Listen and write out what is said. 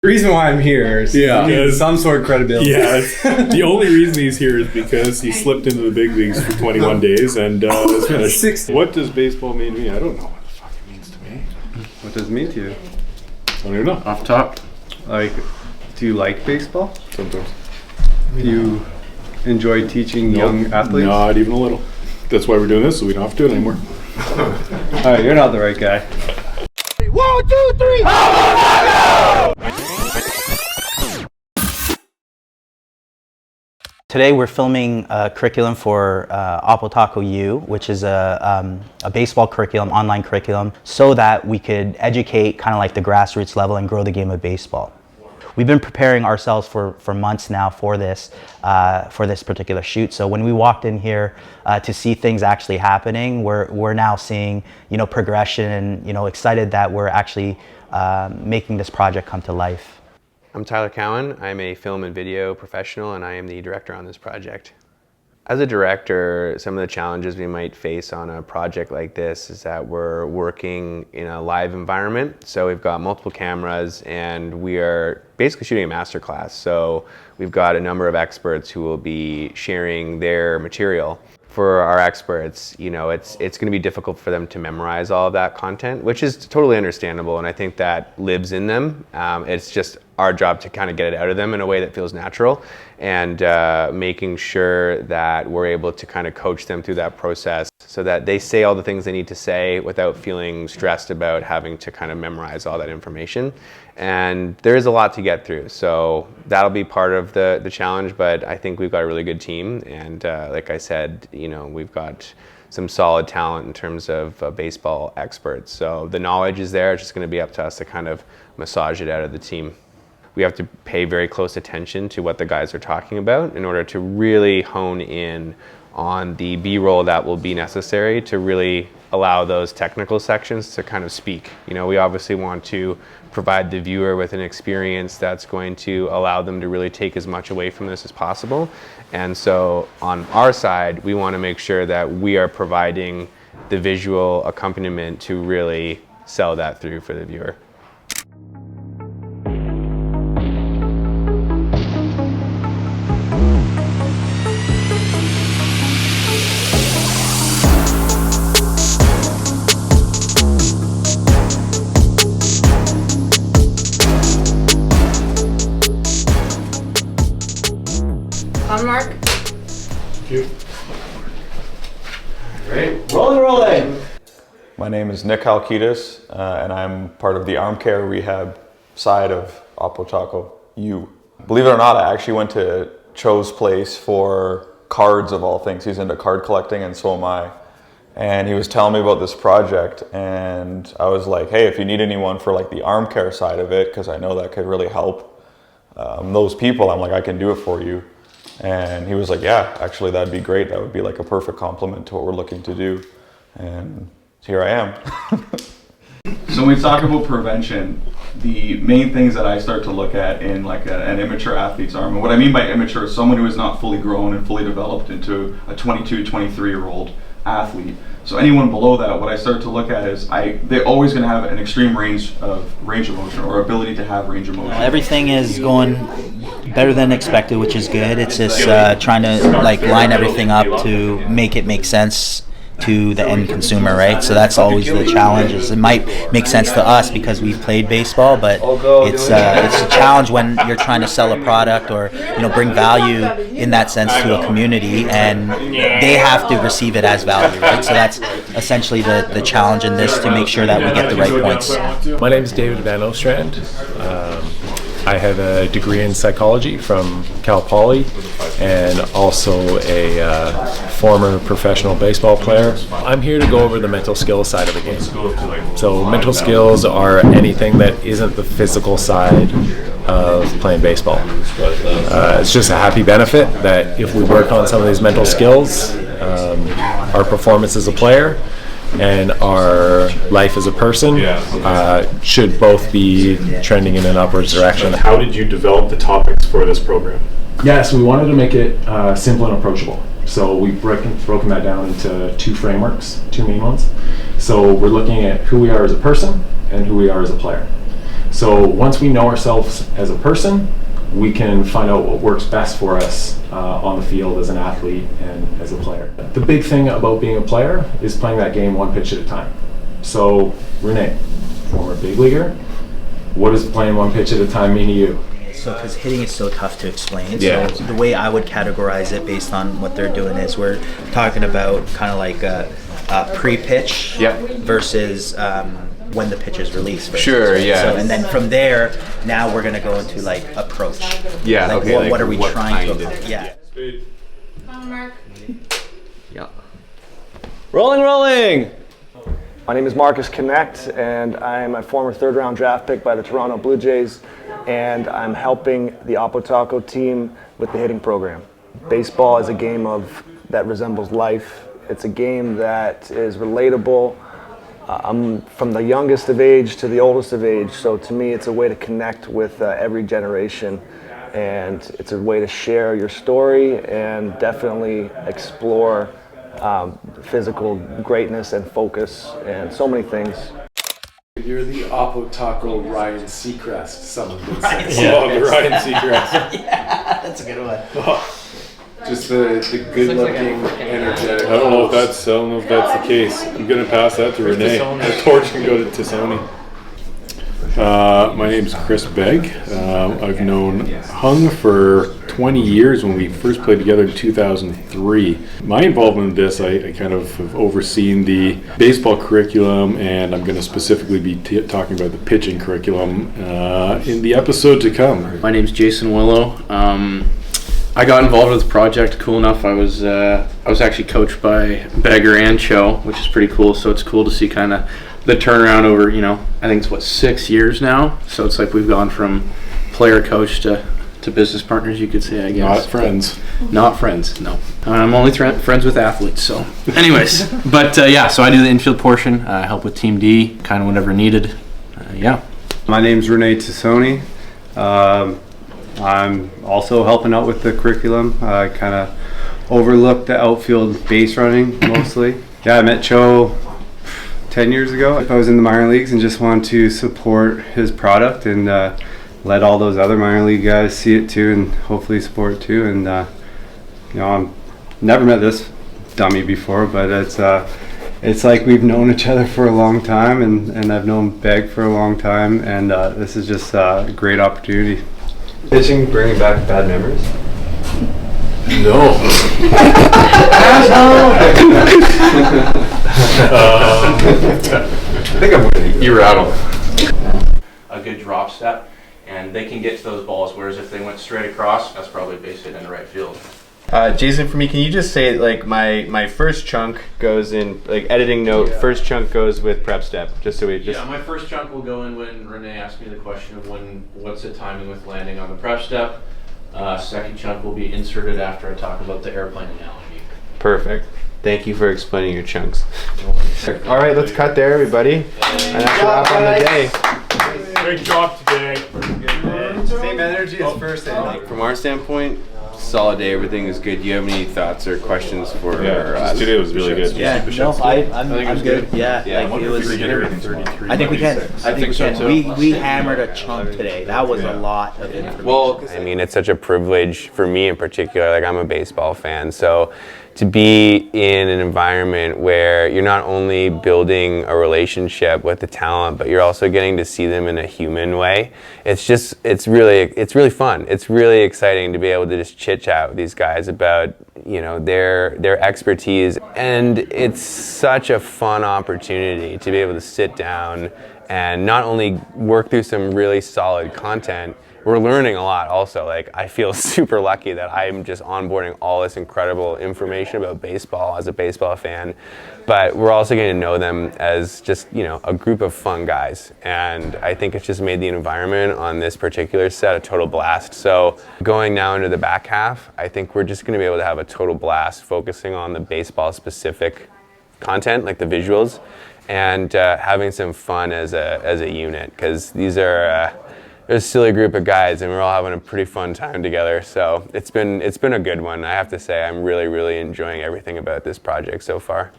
reason why I'm here is some sort of credibility. Yeah, the only reason he's here is because he slipped into the big leagues for 21 days and is finished. 60. What does baseball mean to me? I don't know what the fuck it means to me. What does it mean to you? I don't even know. Off top. Like, do you like baseball? Sometimes. Do you enjoy teaching young athletes? Not even a little. That's why we're doing this, so we don't have to do it anymore. Alright, you're not the right guy. 1, 2, 3. Today we're filming a curriculum for OTU, which is a baseball curriculum, online curriculum, so that we could educate kind of like the grassroots level and grow the game of baseball. We've been preparing ourselves for months now for this particular shoot. So when we walked in here to see things actually happening, we're now seeing, progression, and excited that we're actually making this project come to life. I'm Tyler Cowan. I'm a film and video professional, and I am the director on this project. As a director, some of the challenges we might face on a project like this is that we're working in a live environment. So we've got multiple cameras and we are basically shooting a masterclass. So we've got a number of experts who will be sharing their material. For our experts, it's going to be difficult for them to memorize all of that content, which is totally understandable, and I think that lives in them. It's just our job to kind of get it out of them in a way that feels natural, and making sure that we're able to kind of coach them through that process so that they say all the things they need to say without feeling stressed about having to kind of memorize all that information. And there is a lot to get through, so that'll be part of the challenge, but I think we've got a really good team, and like I said, we've got some solid talent in terms of baseball experts. So the knowledge is there, it's just going to be up to us to kind of massage it out of the team. We have to pay very close attention to what the guys are talking about in order to really hone in on the B-roll that will be necessary to really allow those technical sections to kind of speak. We obviously want to provide the viewer with an experience that's going to allow them to really take as much away from this as possible. And so on our side, we want to make sure that we are providing the visual accompaniment to really sell that through for the viewer. On mark. Thank you. Great. Rolling! My name is Nick Halkidis, and I'm part of the arm care rehab side of OTU. Believe it or not, I actually went to Cho's place for cards of all things. He's into card collecting, and so am I. And he was telling me about this project, and I was like, hey, if you need anyone for like the arm care side of it, because I know that could really help those people, I'm like, I can do it for you. And he was like, yeah, actually that'd be great. That would be like a perfect complement to what we're looking to do. And here I am. So when we talk about prevention, the main things that I start to look at in like an immature athlete's arm, and what I mean by immature is someone who is not fully grown and fully developed into a 22, 23-year-old athlete. So anyone below that, what I start to look at is they're always going to have an extreme range of motion or ability to have range of motion. Everything is going better than expected, which is good. It's just trying to like line everything up to make it make sense to the end consumer, right? So that's always the challenge. It might make sense to us because we've played baseball, but it's a challenge when you're trying to sell a product or bring value in that sense to a community, and they have to receive it as value, right? So that's essentially the challenge in this, to make sure that we get the right points. My name is David Van Ostrand. I have a degree in psychology from Cal Poly, and also a former professional baseball player. I'm here to go over the mental skills side of the game. So mental skills are anything that isn't the physical side of playing baseball. It's just a happy benefit that if we work on some of these mental skills, our performance as a player and our life as a person should both be trending in an upwards direction. How did you develop the topics for this program? Yeah, so we wanted to make it simple and approachable. So we've broken that down into two frameworks, two main ones. So we're looking at who we are as a person and who we are as a player. So once we know ourselves as a person, we can find out what works best for us on the field as an athlete and as a player. The big thing about being a player is playing that game one pitch at a time. So Renee, former big leaguer, what does playing one pitch at a time mean to you? So, because hitting is so tough to explain. Yeah. So the way I would categorize it based on what they're doing is we're talking about kind of like a pre-pitch versus when the pitch is released. Versus, Sure, right? yeah. So, and then from there, now we're gonna go into like approach. Yeah, Like, okay, like what are we what trying to kind of- accomplish? Yeah. Come on, Mark. Rolling! My name is Marcus Connect, and I'm a former third-round draft pick by the Toronto Blue Jays, and I'm helping the Apotaco team with the hitting program. Baseball is a game that resembles life. It's a game that is relatable. I'm from the youngest of age to the oldest of age, so to me it's a way to connect with every generation, and it's a way to share your story and definitely explore physical greatness and focus and so many things. You're the Apotaco Ryan Seacrest, someone would Ryan say. Oh, the Ryan Seacrest. Yeah, that's a good one. Just the good-looking, energetic. I don't know if that's the case. I'm gonna pass that to Renee. The torch can go to Tassoni. My name's Chris Begg. I've known Hung for 20 years when we first played together in 2003. My involvement in this, I kind of have overseen the baseball curriculum, and I'm going to specifically be talking about the pitching curriculum in the episode to come. My name's Jason Willow. I got involved with the project cool enough. I was actually coached by Beggar and Cho, which is pretty cool. So it's cool to see kind of the turnaround over, I think it's 6 years now. So it's like we've gone from player coach to business partners, you could say, I guess. Not friends. Not friends, no. I'm only friends with athletes, so. Anyways, but so I do the infield portion. I help with Team D, kind of whenever needed. My name's Renee Tassoni. I'm also helping out with the curriculum. I kind of overlook the outfield base running mostly. I met Cho 10 years ago. I was in the minor leagues and just wanted to support his product and let all those other minor league guys see it too and hopefully support it too. And I've never met this dummy before, but it's like we've known each other for a long time, and I've known Beg for a long time, and this is just a great opportunity. Pitching, bringing back bad memories? No. I think I'm with you. Rattle. A good drop step, and they can get to those balls, whereas if they went straight across, that's probably a base hit in the right field. Jason, for me, can you just say, like, my first chunk goes in, like, editing note, first chunk goes with prep step, just so we just... Yeah, my first chunk will go in when Renee asked me the question of what's the timing with landing on the prep step. Second chunk will be inserted after I talk about the airplane analogy. Perfect. Thank you for explaining your chunks. All right, let's cut there, everybody. And that's a wrap on the day. Great job today. Same energy as first inning. From our standpoint, solid day. Everything is good. Do you have any thoughts or questions for us? Today was really good. Yeah, no, I'm good. Yeah, like it was. I think we can. I think we can. We hammered a chunk today. That was a lot of information. Well, I mean, it's such a privilege for me in particular. Like, I'm a baseball fan, so to be in an environment where you're not only building a relationship with the talent, but you're also getting to see them in a human way. It's really fun. It's really exciting to be able to just chit chat with these guys about, their expertise. And it's such a fun opportunity to be able to sit down and not only work through some really solid content, we're learning a lot also. Like, I feel super lucky that I'm just onboarding all this incredible information about baseball as a baseball fan, but we're also getting to know them as just, a group of fun guys. And I think it's just made the environment on this particular set a total blast. So going now into the back half, I think we're just gonna be able to have a total blast focusing on the baseball specific content, like the visuals, and having some fun as a unit, because these are they're a silly group of guys, and we're all having a pretty fun time together. So it's been a good one. I have to say, I'm really, really enjoying everything about this project so far.